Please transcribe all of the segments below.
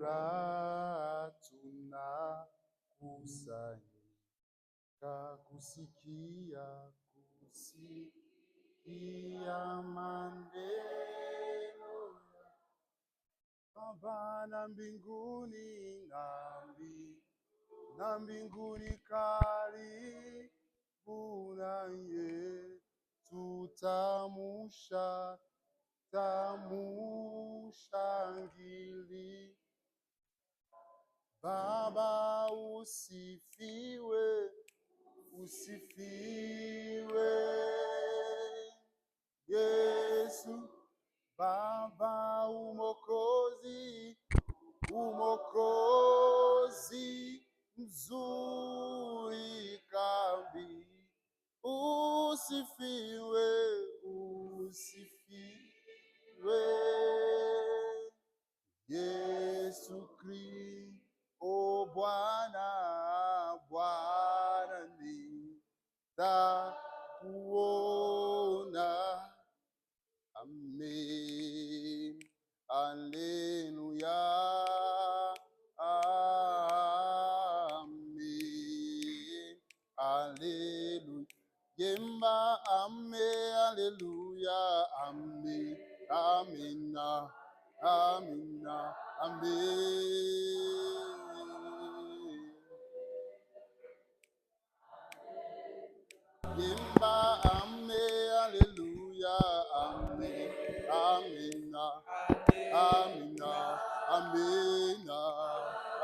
furaha tunakusanyika kusikia maneno ya Baba na mbinguni na mbinguni karibu naye tamushangili. Baba usifiwe Yesu. Baba umokozi mzuri kambi. Usifiwe Yesu Kristo. O Bwana nitakuona. Amen. Alleluia. Amen. Alleluia. Yemba amen. Alleluia. Amen. Amen. Amen. Amen. Yemba amen. Alleluia. Amen. Amen. Amen. Amen.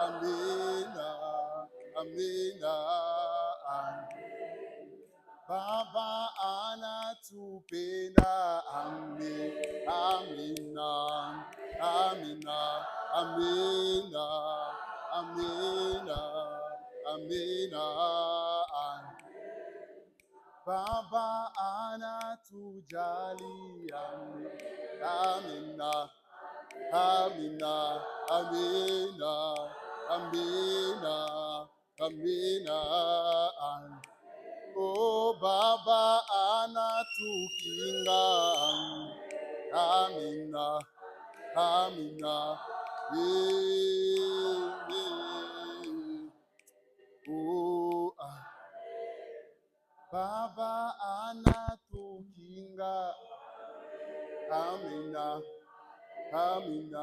Amen. Amen. Baba anatupenda. Amen. Amen. Amen. Amen. Amen. Amen. Baba anatujali. Amen. Amen. Amen. Amen. Amen. Amen. Oh Baba anatukinga. Amen. Amen. Oh Baba anatukinga. Amen. Amen.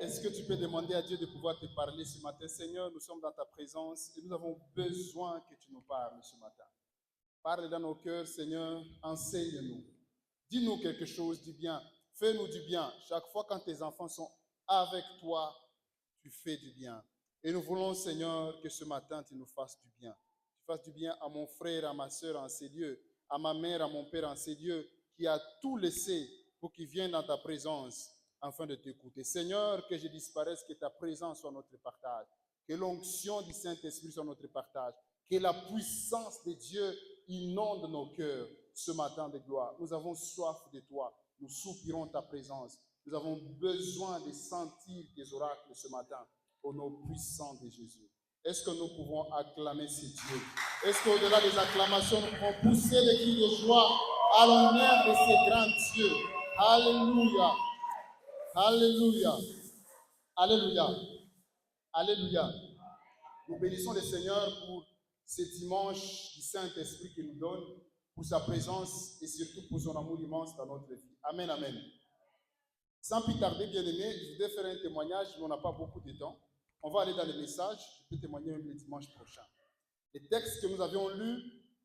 Est-ce que tu peux demander à Dieu de pouvoir te parler ce matin? Seigneur, nous sommes dans ta présence et nous avons besoin que tu nous parles ce matin. Parle dans nos cœurs, Seigneur, enseigne-nous. Dis-nous quelque chose du bien. Fais-nous du bien. Chaque fois quand tes enfants sont avec toi, tu fais du bien. Et nous voulons, Seigneur, que ce matin, tu nous fasses du bien. Tu fasses du bien à mon frère, à ma soeur en ces lieux, à ma mère, à mon père en ces lieux, qui a tout laissé pour qu'ils viennent dans ta présence afin de t'écouter. Seigneur, que je disparaisse, que ta présence soit notre partage, que l'onction du Saint-Esprit soit notre partage, que la puissance de Dieu inonde nos cœurs ce matin de gloire. Nous avons soif de toi, nous soupirons ta présence. Nous avons besoin de sentir tes oracles ce matin, au nom puissant de Jésus. Est-ce que nous pouvons acclamer ce Dieu? Est-ce qu'au-delà des acclamations, nous pouvons pousser des cris de joie à l'honneur de ce grand Dieu? Alléluia! Alléluia! Alléluia! Alléluia! Nous bénissons le Seigneur pour ce dimanche du Saint-Esprit qu'il nous donne, pour sa présence et surtout pour son amour immense dans notre vie. Amen, amen. Sans plus tarder, bien-aimés, je voudrais faire un témoignage, mais on n'a pas beaucoup de temps. On va aller dans les messages, je peux témoigner même le dimanche prochain. Les textes que nous avions lus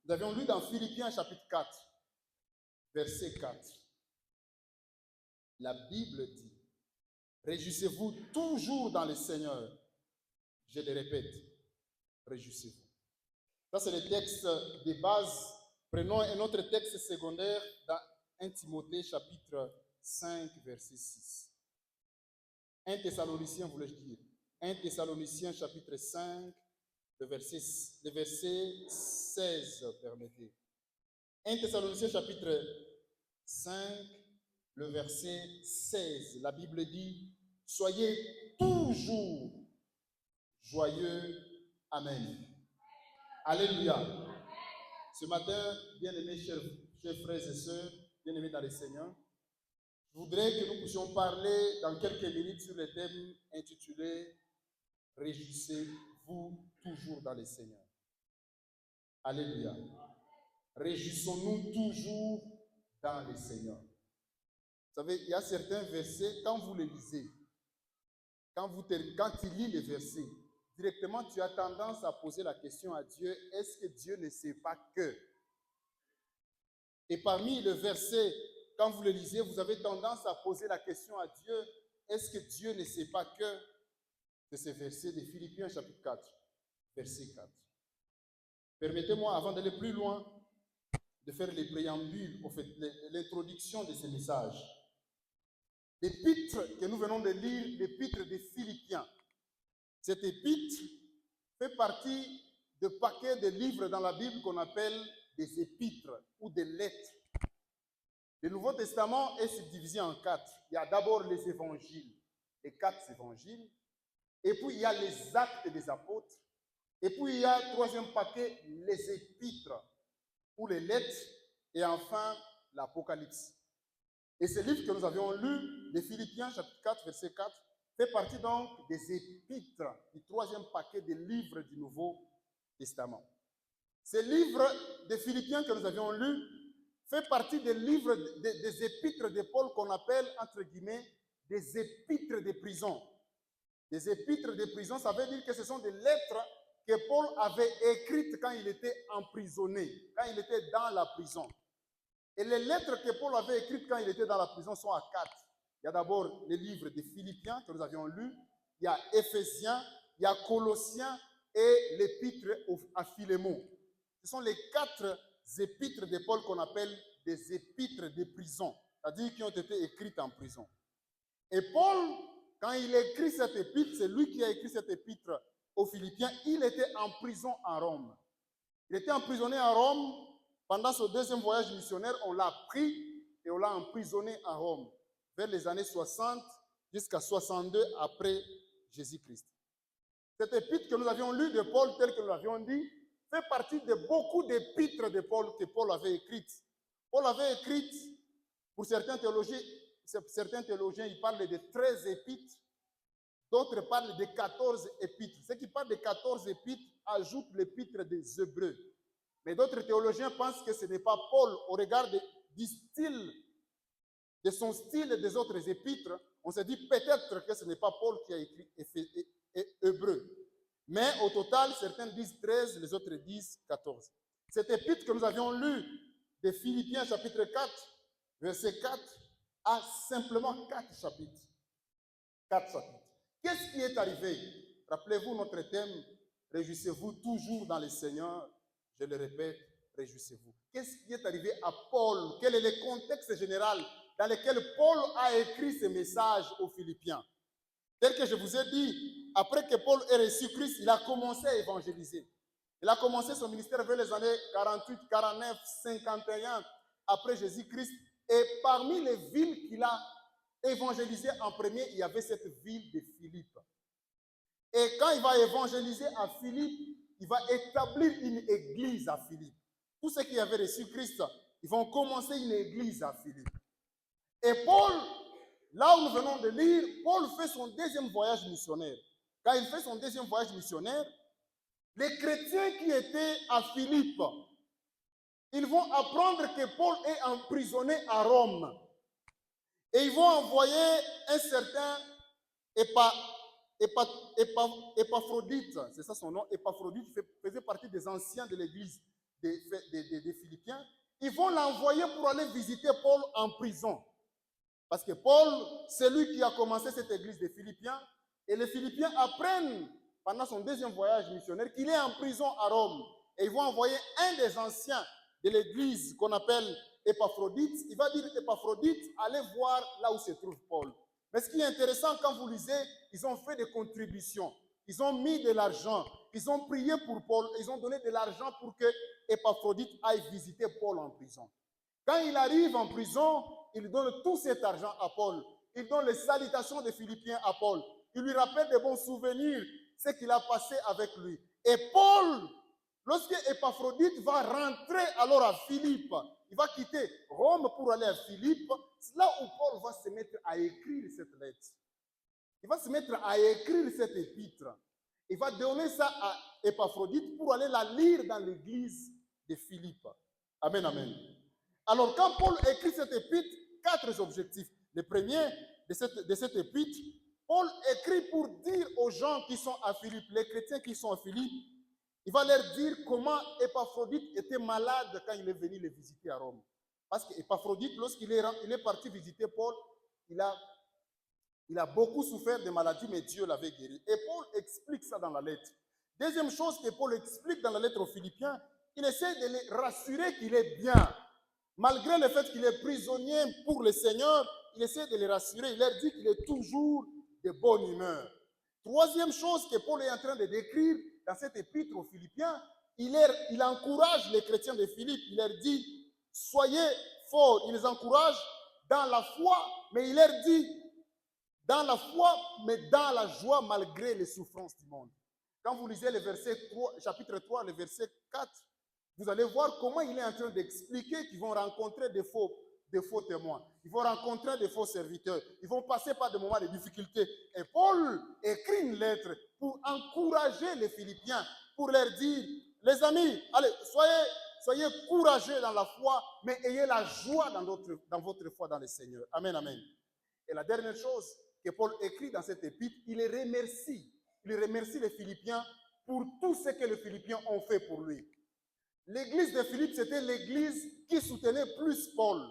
dans Philippiens chapitre 4, verset 4. La Bible dit, réjouissez-vous toujours dans le Seigneur. Je le répète, réjouissez-vous. Ça, c'est le texte de base. Prenons un autre texte secondaire dans 1 Timothée chapitre 5, verset 6. 1 Thessaloniciens, voulais-je dire. 1 Thessaloniciens chapitre 5, le verset 16, permettez. 1 Thessaloniciens chapitre 5, le verset 16. La Bible dit, soyez toujours joyeux. Amen. Alléluia. Ce matin, bien-aimés chers chers frères et sœurs, bien-aimés dans le Seigneur, je voudrais que nous puissions parler dans quelques minutes sur le thème intitulé « Réjouissez-vous toujours dans le Seigneur ». Alléluia. Réjouissons-nous toujours dans le Seigneur. Vous savez, il y a certains versets, quand vous les lisez, quand tu lis les versets, directement tu as tendance à poser la question à Dieu, est-ce que Dieu ne sait pas que? Et parmi les versets, quand vous les lisez, vous avez tendance à poser la question à Dieu, est-ce que Dieu ne sait pas que? C'est ce verset de Philippiens chapitre 4, verset 4. Permettez-moi, avant d'aller plus loin, de faire les préambules, en fait, l'introduction de ce message. L'épître que nous venons de lire, l'épître des Philippiens. Cet épître fait partie de paquets de livres dans la Bible qu'on appelle des épîtres ou des lettres. Le Nouveau Testament est subdivisé en 4. Il y a d'abord les évangiles, les 4 évangiles, et puis il y a les actes des apôtres, et puis il y a troisième paquet, les épîtres ou les lettres, et enfin l'Apocalypse. Et ce livre que nous avions lu, les Philippiens, chapitre 4, verset 4, fait partie donc des épîtres, du troisième paquet des livres du Nouveau Testament. Ce livre des Philippiens que nous avions lu fait partie des livres, des épîtres de Paul qu'on appelle, entre guillemets, des épîtres de prison. Des épîtres de prison, ça veut dire que ce sont des lettres que Paul avait écrites quand il était emprisonné, quand il était dans la prison. Et les lettres que Paul avait écrites quand il était dans la prison sont à 4. Il y a d'abord les livres des Philippiens que nous avions lus, il y a Éphésiens, il y a Colossiens et l'épître à Philémon. Ce sont les 4 épîtres de Paul qu'on appelle des épîtres de prison, c'est-à-dire qui ont été écrites en prison. Et Paul, quand il écrit cette épître, c'est lui qui a écrit cette épître aux Philippiens, il était en prison à Rome. Il était emprisonné à Rome. Pendant ce deuxième voyage missionnaire, on l'a pris et on l'a emprisonné à Rome, vers les années 60 jusqu'à 62 après Jésus-Christ. Cette épître que nous avions lue de Paul, telle que nous l'avions dit, fait partie de beaucoup d'épîtres de Paul que Paul avait écrites. Paul avait écrites, pour certains théologiens, ils parlent de 13 épîtres, d'autres parlent de 14 épîtres. Ceux qui parlent de 14 épîtres ajoutent l'épître des Hébreux. Mais d'autres théologiens pensent que ce n'est pas Paul, au regard du style, de son style et des autres épîtres. On se dit peut-être que ce n'est pas Paul qui a écrit Hébreux. Mais au total, certains disent 13, les autres disent 14. Cette épître que nous avions lue de Philippiens chapitre 4, verset 4, a simplement 4 chapitres. 4 chapitres. Qu'est-ce qui est arrivé? Rappelez-vous notre thème, réjouissez-vous toujours dans le Seigneur. Je le répète, réjouissez-vous. Qu'est-ce qui est arrivé à Paul? Quel est le contexte général dans lequel Paul a écrit ce message aux Philippiens? Tel que je vous ai dit, après que Paul ait reçu Christ, il a commencé à évangéliser. Il a commencé son ministère vers les années 48, 49, 51 après Jésus-Christ. Et parmi les villes qu'il a évangélisées en premier, il y avait cette ville de Philippe. Et quand il va évangéliser à Philippe, il va établir une église à Philippe. Tous ceux qui avaient reçu Christ, ils vont commencer une église à Philippe. Et Paul, là où nous venons de lire, Paul fait son deuxième voyage missionnaire. Quand il fait son deuxième voyage missionnaire, les chrétiens qui étaient à Philippe, ils vont apprendre que Paul est emprisonné à Rome. Et ils vont envoyer un certain Épaphrodite, c'est ça son nom. Épaphrodite faisait partie des anciens de l'église des Philippiens. Ils vont l'envoyer pour aller visiter Paul en prison. Parce que Paul, c'est lui qui a commencé cette église des Philippiens. Et les Philippiens apprennent, pendant son deuxième voyage missionnaire, qu'il est en prison à Rome. Et ils vont envoyer un des anciens de l'église qu'on appelle Épaphrodite. Il va dire, Épaphrodite, allez voir là où se trouve Paul. Mais ce qui est intéressant, quand vous lisez, ils ont fait des contributions. Ils ont mis de l'argent. Ils ont prié pour Paul. Ils ont donné de l'argent pour que Épaphrodite aille visiter Paul en prison. Quand il arrive en prison, il donne tout cet argent à Paul. Il donne les salutations des Philippiens à Paul. Il lui rappelle de bons souvenirs, ce qu'il a passé avec lui. Et Paul, lorsque Épaphrodite va rentrer alors à Philippe, il va quitter Rome pour aller à Philippe. C'est là où Paul va se mettre à écrire cette lettre. Il va se mettre à écrire cette épître. Il va donner ça à Épaphrodite pour aller la lire dans l'église de Philippe. Amen, amen. Alors, quand Paul écrit cette épître, 4 objectifs. Le premier de cette épître, Paul écrit pour dire aux gens qui sont à Philippe, les chrétiens qui sont à Philippe, il va leur dire comment Épaphrodite était malade quand il est venu les visiter à Rome. Parce qu'Épaphrodite, lorsqu'il est parti visiter Paul, il a beaucoup souffert de maladies, mais Dieu l'avait guéri. Et Paul explique ça dans la lettre. Deuxième chose que Paul explique dans la lettre aux Philippiens, il essaie de les rassurer qu'il est bien. Malgré le fait qu'il est prisonnier pour le Seigneur, il essaie de les rassurer. Il leur dit qu'il est toujours de bonne humeur. Troisième chose que Paul est en train de décrire dans cette épître aux Philippiens, il encourage les chrétiens de Philippe. Il leur dit, soyez forts. Il les encourage dans la foi, mais il leur dit, dans la foi, mais dans la joie malgré les souffrances du monde. Quand vous lisez le verset 3, chapitre 3, le verset 4, vous allez voir comment il est en train d'expliquer qu'ils vont rencontrer des faux témoins. Ils vont rencontrer des faux serviteurs. Ils vont passer par des moments de difficulté. Et Paul écrit une lettre pour encourager les Philippiens, pour leur dire, les amis, allez, soyez courageux dans la foi, mais ayez la joie dans votre foi dans le Seigneur. Amen, amen. Et la dernière chose que Paul écrit dans cette épître, il les remercie. Il remercie les Philippiens pour tout ce que les Philippiens ont fait pour lui. L'église de Philippe, c'était l'église qui soutenait plus Paul,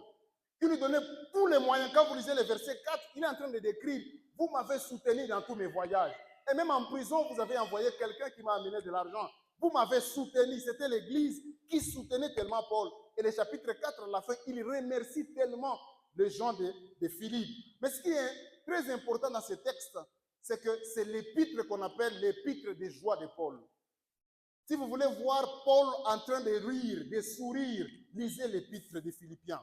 qui lui donnait tous les moyens. Quand vous lisez le verset 4, il est en train de décrire, vous m'avez soutenu dans tous mes voyages. Et même en prison, vous avez envoyé quelqu'un qui m'a amené de l'argent. Vous m'avez soutenu. C'était l'église qui soutenait tellement Paul. Et le chapitre 4, à la fin, il remercie tellement les gens de Philippe. Mais ce qui est très important dans ce texte, c'est que c'est l'épître qu'on appelle l'épître de joie de Paul. Si vous voulez voir Paul en train de rire, de sourire, lisez l'épître des Philippiens.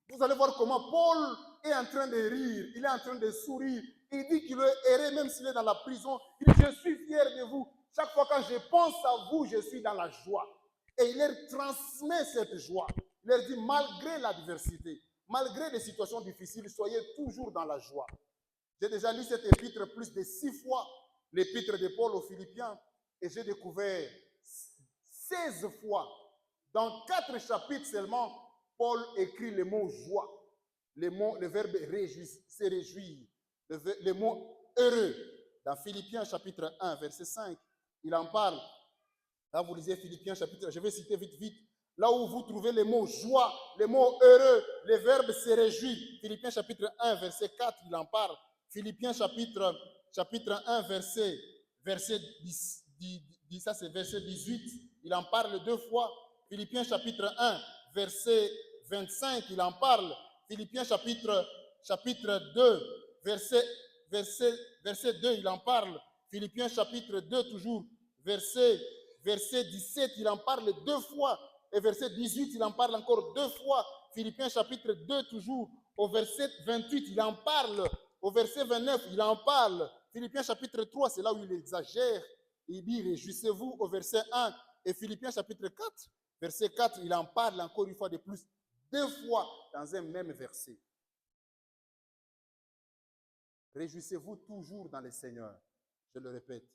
Vous allez voir comment Paul est en train de rire, il est en train de sourire. Il dit qu'il est heureux même s'il est dans la prison. Il dit, je suis fier de vous. Chaque fois quand je pense à vous, je suis dans la joie. Et il leur transmet cette joie. Il leur dit, malgré l'adversité, malgré les situations difficiles, soyez toujours dans la joie. J'ai déjà lu cette épître plus de 6 fois, l'épître de Paul aux Philippiens, et j'ai découvert 16 fois, dans 4 chapitres seulement, Paul écrit le mot joie, le verbe se réjouir, le mot heureux. Dans Philippiens chapitre 1, verset 5, il en parle. Là, vous lisez Philippiens chapitre 1, je vais citer vite. Là où vous trouvez le mot joie, le mot heureux, le verbe se réjouir. Philippiens chapitre 1, verset 4, il en parle. Philippiens chapitre 1, verset 10, ça c'est verset 18. Il en parle 2 fois. Philippiens chapitre 1, verset 25, il en parle. Philippiens chapitre 2, verset 2, il en parle. Philippiens chapitre 2, toujours, verset 17, il en parle 2 fois. Et verset 18, il en parle encore 2 fois. Philippiens chapitre 2, toujours, au verset 28, il en parle. Au verset 29, il en parle. Philippiens chapitre 3, c'est là où il exagère. Il dit, réjouissez-vous au verset 1. Et Philippiens chapitre 4, verset 4, il en parle encore une fois de plus, 2 fois dans un même verset. Réjouissez-vous toujours dans le Seigneur. Je le répète,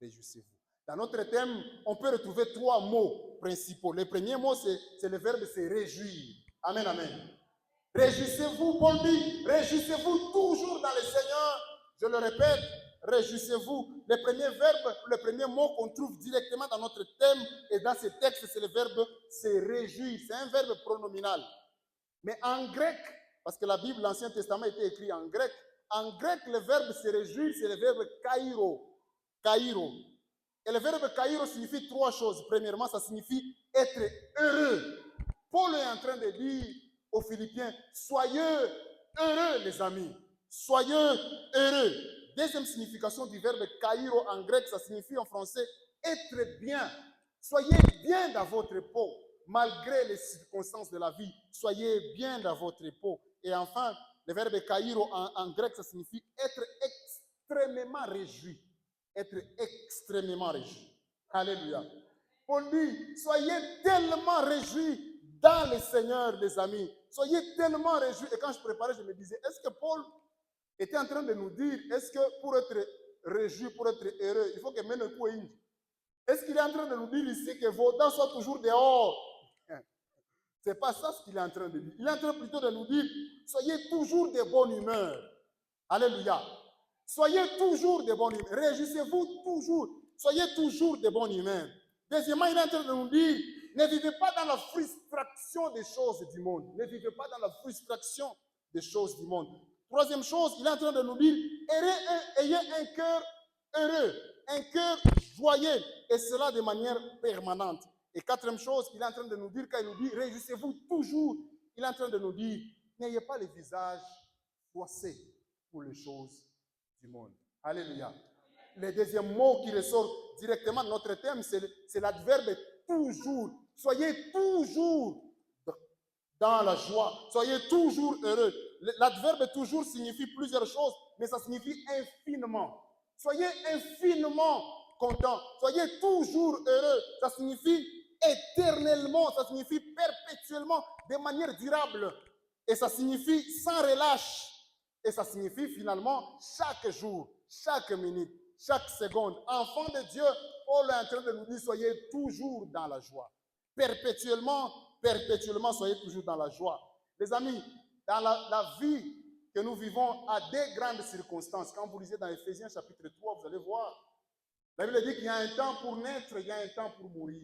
réjouissez-vous. Dans notre thème, on peut retrouver 3 mots principaux. Le premier mot, c'est le verbe se réjouir. Amen, amen. Réjouissez-vous, Paul dit, réjouissez-vous toujours dans le Seigneur. Je le répète, réjouissez-vous. Le premier verbe, le premier mot qu'on trouve directement dans notre thème et dans ce texte, c'est le verbe se réjouir. C'est un verbe pronominal. Mais en grec, parce que la Bible, l'Ancien Testament était écrit en grec, le verbe se réjouir, c'est le verbe kairo. Kairo. Et le verbe kairo signifie 3 choses. Premièrement, ça signifie être heureux. Paul est en train de dire aux Philippiens, soyez heureux, les amis. Soyez heureux. Deuxième signification du verbe kairo en grec, ça signifie en français être bien. Soyez bien dans votre peau, malgré les circonstances de la vie. Soyez bien dans votre peau. Et enfin, le verbe kairo en grec, ça signifie être extrêmement réjoui. Être extrêmement réjoui. Alléluia. Paul dit, soyez tellement réjouis dans le Seigneur, les amis. Soyez tellement réjouis. Et quand je préparais, je me disais, est-ce que Paul était en train de nous dire, est-ce que pour être réjoui, pour être heureux, il faut que mène coup et est-ce qu'il est en train de nous dire ici que vos dents soient toujours dehors? Ce n'est pas ça ce qu'il est en train de dire. Il est en train plutôt de nous dire, soyez toujours de bonne humeur. Alléluia. Soyez toujours de bonne humeur. Réjouissez-vous toujours. Soyez toujours de bonne humeur. Deuxièmement, il est en train de nous dire, ne vivez pas dans la frustration des choses du monde. Ne vivez pas dans la frustration des choses du monde. Troisième chose, il est en train de nous dire, ayez un cœur heureux, un cœur joyeux, et cela de manière permanente. Et quatrième chose, il est en train de nous dire, quand il nous dit, réjouissez-vous toujours, il est en train de nous dire, n'ayez pas le visage froissé pour les choses du monde. Alléluia. Le deuxième mot qui ressort directement de notre thème, c'est l'adverbe toujours. Soyez toujours dans la joie. Soyez toujours heureux. L'adverbe toujours signifie plusieurs choses, mais ça signifie infiniment. Soyez infiniment content. Soyez toujours heureux. Ça signifie éternellement. Ça signifie perpétuellement, de manière durable. Et ça signifie sans relâche. Et ça signifie finalement chaque jour, chaque minute, chaque seconde. Enfant de Dieu, Paul est en train de nous dire, soyez toujours dans la joie. Perpétuellement, soyez toujours dans la joie. Les amis, dans la vie que nous vivons à des grandes circonstances, quand vous lisez dans Éphésiens chapitre 3, vous allez voir, la Bible dit qu'il y a un temps pour naître, il y a un temps pour mourir.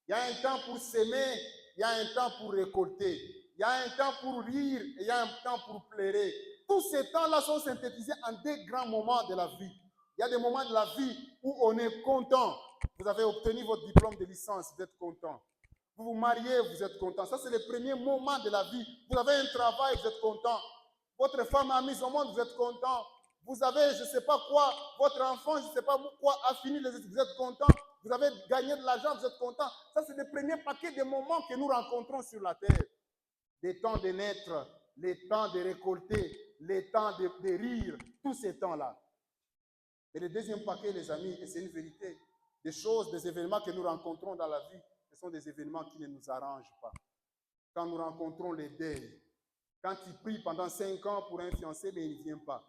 Il y a un temps pour s'aimer, il y a un temps pour récolter. Il y a un temps pour rire, et il y a un temps pour pleurer. Tous ces temps-là sont synthétisés en des grands moments de la vie. Il y a des moments de la vie où on est content. Vous avez obtenu votre diplôme de licence, vous êtes content. Vous vous mariez, vous êtes content. Ça, c'est le premier moment de la vie. Vous avez un travail, vous êtes content. Votre femme a mis au monde, vous êtes content. Vous avez, je ne sais pas quoi, votre enfant, je ne sais pas quoi, a fini les études, vous êtes content. Vous avez gagné de l'argent, vous êtes content. Ça, c'est le premier paquet de moments que nous rencontrons sur la terre. Les temps de naître, les temps de récolter, les temps de rire, tous ces temps-là. Et le deuxième paquet, les amis, et c'est une vérité, des choses, des événements que nous rencontrons dans la vie, ce sont des événements qui ne nous arrangent pas. Quand nous rencontrons les deuils, quand il prie pendant 5 ans pour un fiancé, mais il ne vient pas.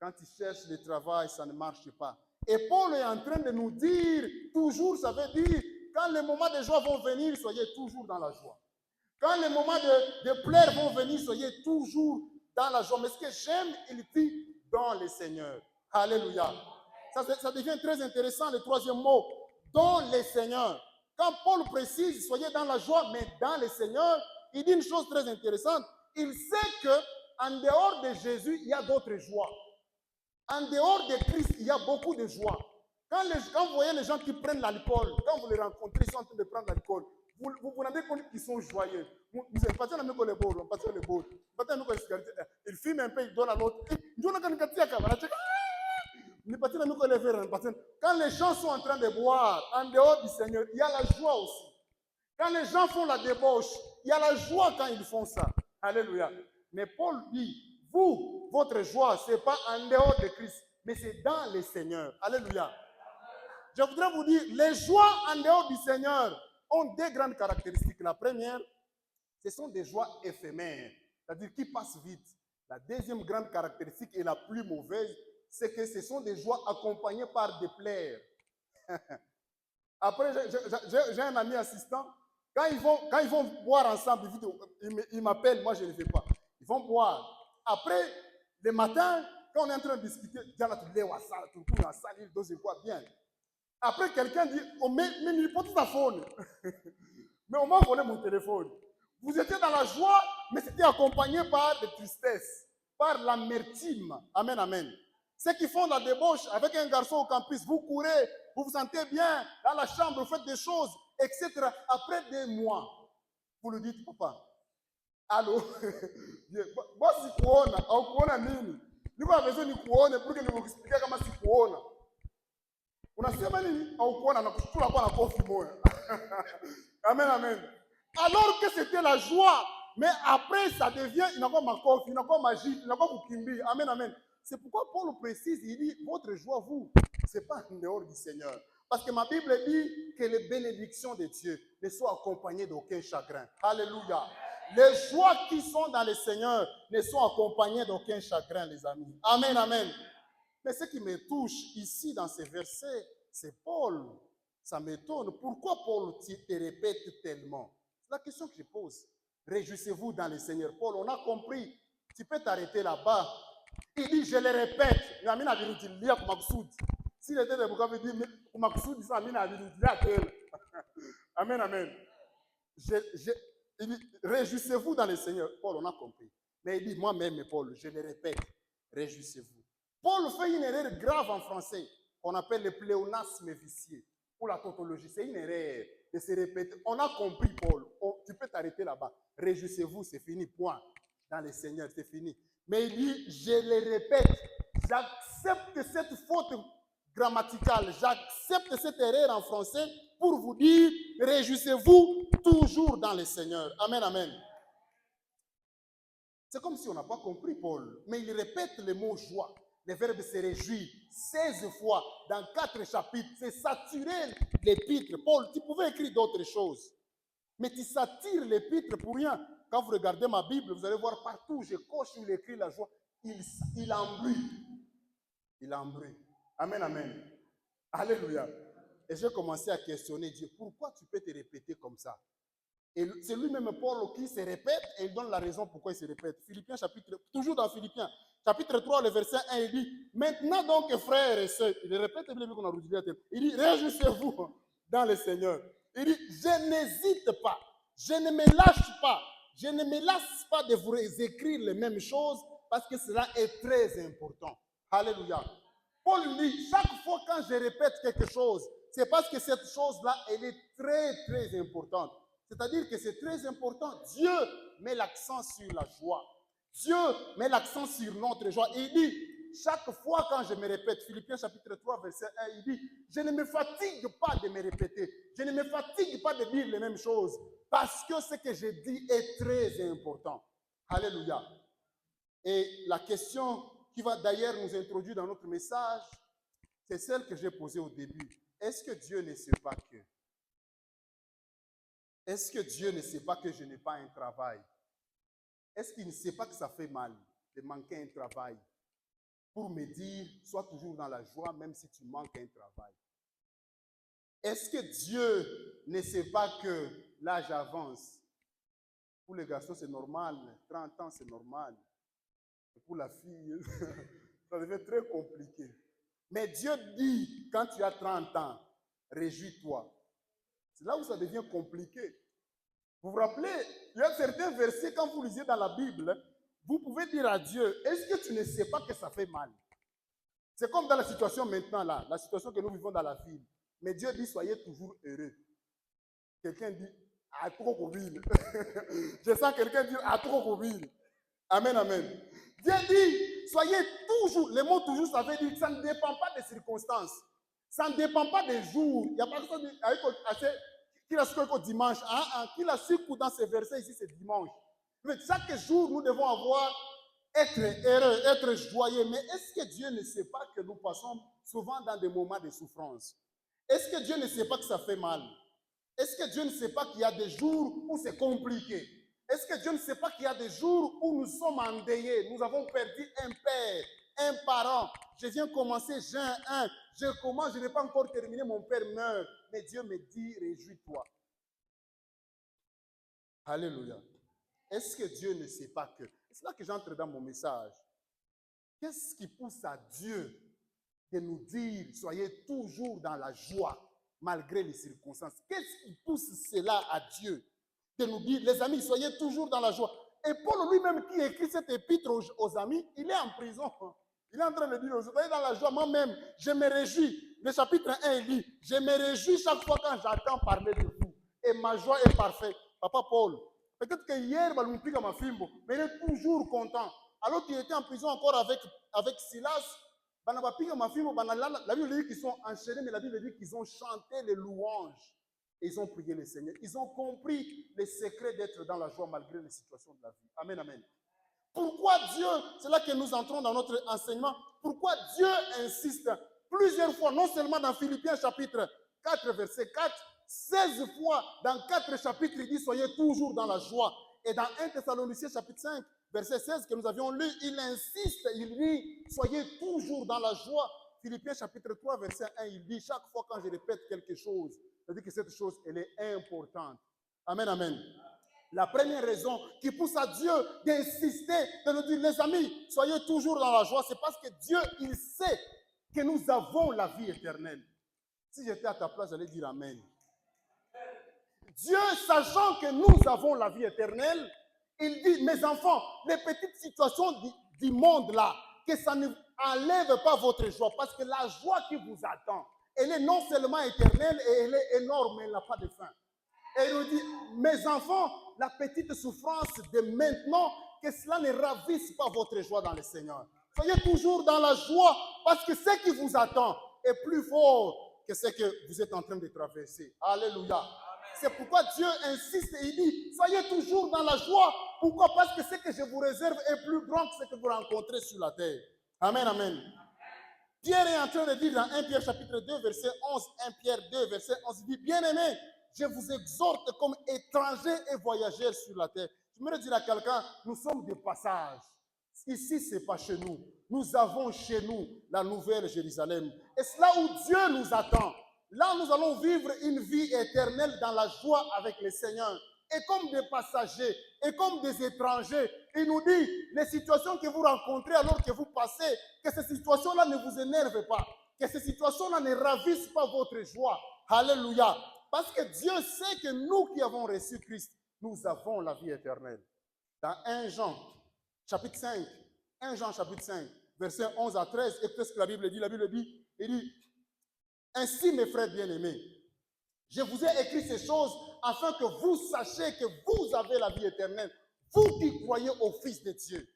Quand il cherche le travail, ça ne marche pas. Et Paul est en train de nous dire, toujours, ça veut dire, quand les moments de joie vont venir, soyez toujours dans la joie. Quand les moments de pleurs vont venir, soyez toujours dans la joie. Mais ce que j'aime, il dit, dans le Seigneur. Alléluia. Ça devient très intéressant, le troisième mot, dans le Seigneur. Quand Paul précise, soyez dans la joie, mais dans le Seigneur, il dit une chose très intéressante. Il sait qu'en dehors de Jésus, il y a d'autres joies. En dehors de Christ, il y a beaucoup de joie. Quand vous voyez les gens qui prennent l'alcool, quand vous les rencontrez, ils sont en train de prendre l'alcool, vous vous rendez compte qu'ils sont joyeux. Il fume un peu, il donne à l'autre. Quand les gens sont en train de boire, en dehors du Seigneur, il y a la joie aussi. Quand les gens font la débauche, il y a la joie quand ils font ça. Alléluia. Mais Paul dit, vous, votre joie, ce n'est pas en dehors de Christ, mais c'est dans le Seigneur. Alléluia. Je voudrais vous dire, les joies en dehors du Seigneur ont deux grandes caractéristiques. La première, ce sont des joies éphémères, c'est-à-dire qui passent vite. La deuxième grande caractéristique et la plus mauvaise, c'est que ce sont des joies accompagnées par des pleurs. Après, j'ai un ami assistant. Quand ils vont boire ensemble, ils m'appellent, moi je ne le fais pas. Ils vont boire. Après, le matin, quand on est en train de discuter, bien. Après, quelqu'un dit, oh, mais il faut tout ta phone. Mais on m'a volé mon téléphone. Vous étiez dans la joie, mais c'était accompagné par de tristesse, par l'amertume. Amen, amen. Ceux qui font la débauche avec un garçon au campus, vous courez, vous vous sentez bien dans la chambre, vous faites des choses, etc. Après 2 mois, vous le dites, papa. Allô? Moi, si kuona nini? Niko na besoin ni kuone pour que vous explique comment si kuona. Unasema nini? Au kuona na kushukuru kwa na kofi moja. Amen, amen. Alors que c'était la joie, mais après ça devient, il n'a pas ma kofi, il n'a pas magie, il n'a pas kukimbi. Amen, amen. C'est pourquoi Paul précise, il dit, votre joie, vous, ce n'est pas en dehors du Seigneur. Parce que ma Bible dit que les bénédictions de Dieu ne soient accompagnées d'aucun chagrin. Alléluia. Les joies qui sont dans le Seigneur ne sont accompagnées d'aucun chagrin, les amis. Amen, amen. Mais ce qui me touche ici dans ces versets, c'est Paul. Ça m'étonne. Pourquoi Paul te répète tellement? C'est la question que je pose. Réjouissez-vous dans le Seigneur. Paul, on a compris. Tu peux t'arrêter là-bas. Il dit, je le répète. S'il était de Bouka, il dit, amen, amen. Il dit, réjouissez-vous dans le Seigneur. Paul, on a compris. Mais il dit, moi-même, Paul, je le répète, réjouissez-vous. Paul fait une erreur grave en français, qu'on appelle le pléonasme vicieux, ou la tautologie. C'est une erreur de se répéter. On a compris, Paul. Tu peux t'arrêter là-bas. Réjouissez-vous, c'est fini, point. Dans le Seigneur, c'est fini. Mais il dit, je le répète, j'accepte cette faute grammaticale, j'accepte cette erreur en français pour vous dire, réjouissez-vous toujours dans le Seigneur. Amen, amen. C'est comme si on n'a pas compris Paul, mais il répète le mot joie, le verbe se réjouir 16 fois dans 4 chapitres. C'est saturer l'épître. Paul, tu pouvais écrire d'autres choses, mais tu satires l'épître pour rien. Quand vous regardez ma Bible, vous allez voir partout, je coche où il écrit la joie, il embrouille. Il embrouille. Amen, amen. Alléluia. Et j'ai commencé à questionner Dieu. Pourquoi tu peux te répéter comme ça? Et c'est lui-même, Paul, qui se répète et il donne la raison pourquoi il se répète. Philippiens, toujours dans Philippiens, chapitre 3, le verset 1, il dit, maintenant donc, frères et sœurs, il répète, il dit, réjouissez-vous dans le Seigneur. Il dit, je n'hésite pas, je ne me lâche pas, je ne me lasse pas de vous écrire les mêmes choses parce que cela est très important. Alléluia. Paul dit, chaque fois quand je répète quelque chose, c'est parce que cette chose-là, elle est très, très importante. C'est-à-dire que c'est très important. Dieu met l'accent sur la joie. Dieu met l'accent sur notre joie. Et il dit, chaque fois quand je me répète, Philippiens chapitre 3, verset 1, il dit, je ne me fatigue pas de me répéter. Je ne me fatigue pas de dire les mêmes choses. Parce que ce que je dis est très important. Alléluia. Et la question qui va d'ailleurs nous introduire dans notre message, c'est celle que j'ai posée au début. Est-ce que Dieu ne sait pas que? Est-ce que Dieu ne sait pas que je n'ai pas un travail? Est-ce qu'il ne sait pas que ça fait mal de manquer un travail? Pour me dire, sois toujours dans la joie même si tu manques un travail. Est-ce que Dieu ne sait pas que l'âge avance? Pour les garçons, c'est normal. 30 ans, c'est normal. Et pour la fille, ça devient très compliqué. Mais Dieu dit, quand tu as 30 ans, réjouis-toi. C'est là où ça devient compliqué. Vous vous rappelez, il y a certains versets, quand vous lisez dans la Bible, vous pouvez dire à Dieu, est-ce que tu ne sais pas que ça fait mal? C'est comme dans la situation maintenant, là, la situation que nous vivons dans la ville. Mais Dieu dit, soyez toujours heureux. Quelqu'un dit, à trop covid. Je sens quelqu'un dire, à trop covid. Amen, amen. Dieu dit, soyez toujours, le mot toujours, ça veut dire que ça ne dépend pas des circonstances. Ça ne dépend pas des jours. Il n'y a pas que ça qu'il a su dimanche. Qu'il a su dans ces versets ici, c'est dimanche. Mais chaque jour, nous devons être heureux, être joyeux. Mais est-ce que Dieu ne sait pas que nous passons souvent dans des moments de souffrance? Est-ce que Dieu ne sait pas que ça fait mal? Est-ce que Dieu ne sait pas qu'il y a des jours où c'est compliqué? Est-ce que Dieu ne sait pas qu'il y a des jours où nous sommes endeuillés? Nous avons perdu un père, un parent. Je viens commencer juin 1. Je n'ai pas encore terminé, mon père meurt. Mais Dieu me dit, réjouis-toi. Alléluia. Est-ce que Dieu ne sait pas que? C'est là que j'entre dans mon message. Qu'est-ce qui pousse à Dieu de nous dire, soyez toujours dans la joie, malgré les circonstances? Qu'est-ce qui pousse cela à Dieu? De nous dire, les amis, soyez toujours dans la joie. Et Paul lui-même qui écrit cette épître aux amis, il est en prison. Il est en train de dire, soyez dans la joie, moi-même, je me réjouis. Le chapitre 1, il dit, je me réjouis chaque fois quand j'entends parler de vous. Et ma joie est parfaite. Papa Paul, peut-être que hier, mais il est toujours content. Alors qu'il était en prison encore avec Silas, la Bible dit qu'ils sont enchaînés, mais la Bible dit qu'ils ont chanté les louanges. Et ils ont prié le Seigneur. Ils ont compris les secrets d'être dans la joie malgré les situations de la vie. Amen, amen. Pourquoi Dieu, c'est là que nous entrons dans notre enseignement, pourquoi Dieu insiste plusieurs fois, non seulement dans Philippiens chapitre 4, verset 4, 16 fois dans 4 chapitres, il dit soyez toujours dans la joie. Et dans 1 Thessaloniciens chapitre 5, verset 16 que nous avions lu, il insiste, il dit soyez toujours dans la joie. Philippiens chapitre 3, verset 1, il dit chaque fois quand je répète quelque chose, c'est-à-dire que cette chose, elle est importante. Amen, amen. La première raison qui pousse à Dieu d'insister, de nous dire, les amis, soyez toujours dans la joie, c'est parce que Dieu, il sait que nous avons la vie éternelle. Si j'étais à ta place, j'allais dire Amen. Dieu, sachant que nous avons la vie éternelle, il dit, mes enfants, les petites situations du monde là, que ça ne enlève pas votre joie, parce que la joie qui vous attend, elle est non seulement éternelle, et elle est énorme, mais elle n'a pas de fin. Et il nous dit, mes enfants, la petite souffrance de maintenant, que cela ne ravisse pas votre joie dans le Seigneur. Soyez toujours dans la joie, parce que ce qui vous attend est plus fort que ce que vous êtes en train de traverser. Alléluia. C'est pourquoi Dieu insiste et il dit, soyez toujours dans la joie. Pourquoi? Parce que ce que je vous réserve est plus grand que ce que vous rencontrez sur la terre. Amen, amen. Pierre est en train de dire dans 1 Pierre chapitre 2, verset 11, 1 Pierre 2, verset 11, il dit, bien-aimés, je vous exhorte comme étrangers et voyageurs sur la terre. Je me dire à quelqu'un, nous sommes de passage. Ici, ce n'est pas chez nous. Nous avons chez nous la nouvelle Jérusalem. Et c'est là où Dieu nous attend. Là, nous allons vivre une vie éternelle dans la joie avec le Seigneur. Et comme des passagers, et comme des étrangers, il nous dit, les situations que vous rencontrez alors que vous passez, que ces situations-là ne vous énervent pas, que ces situations-là ne ravissent pas votre joie. Alléluia. Parce que Dieu sait que nous qui avons reçu Christ, nous avons la vie éternelle. Dans 1 Jean, chapitre 5, 1 Jean, chapitre 5, versets 11 à 13, écoutez ce que la Bible dit, il dit, ainsi mes frères bien-aimés, je vous ai écrit ces choses afin que vous sachiez que vous avez la vie éternelle, vous qui croyez au Fils de Dieu.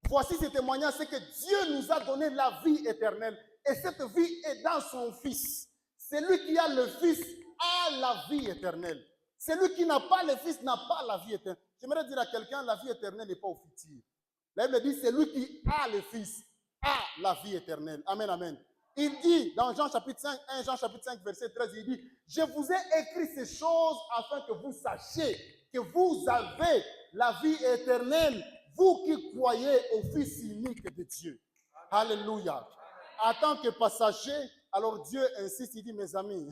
Voici ce témoignage, c'est que Dieu nous a donné la vie éternelle et cette vie est dans son Fils. Celui qui a le Fils a la vie éternelle. Celui qui n'a pas le Fils n'a pas la vie éternelle. J'aimerais dire à quelqu'un, la vie éternelle n'est pas au futur. La Bible dit, celui qui a le Fils a la vie éternelle. Amen, amen. Il dit dans Jean chapitre 5, 1 Jean chapitre 5, verset 13, il dit, je vous ai écrit ces choses afin que vous sachiez que vous avez la vie éternelle, vous qui croyez au Fils unique de Dieu. Alléluia. En tant que passager, alors Dieu insiste, il dit, mes amis,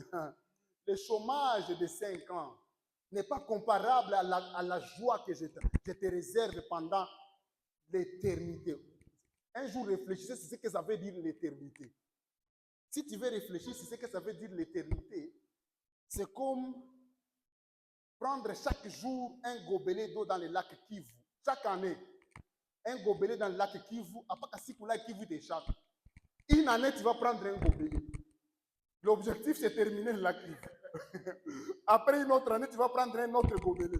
le chômage de 5 ans n'est pas comparable à la joie que je te réserve pendant l'éternité. Un jour, réfléchissez sur ce que ça veut dire l'éternité. Si tu veux réfléchir sur ce que ça veut dire l'éternité, c'est comme prendre chaque jour un gobelet d'eau dans le lac Kivu. Chaque année, un gobelet dans le lac Kivu, à part si pour la Kivu t'échappe. Une année, tu vas prendre un gobelet. L'objectif, c'est terminer le lac Kivu. Après une autre année, tu vas prendre un autre gobelet.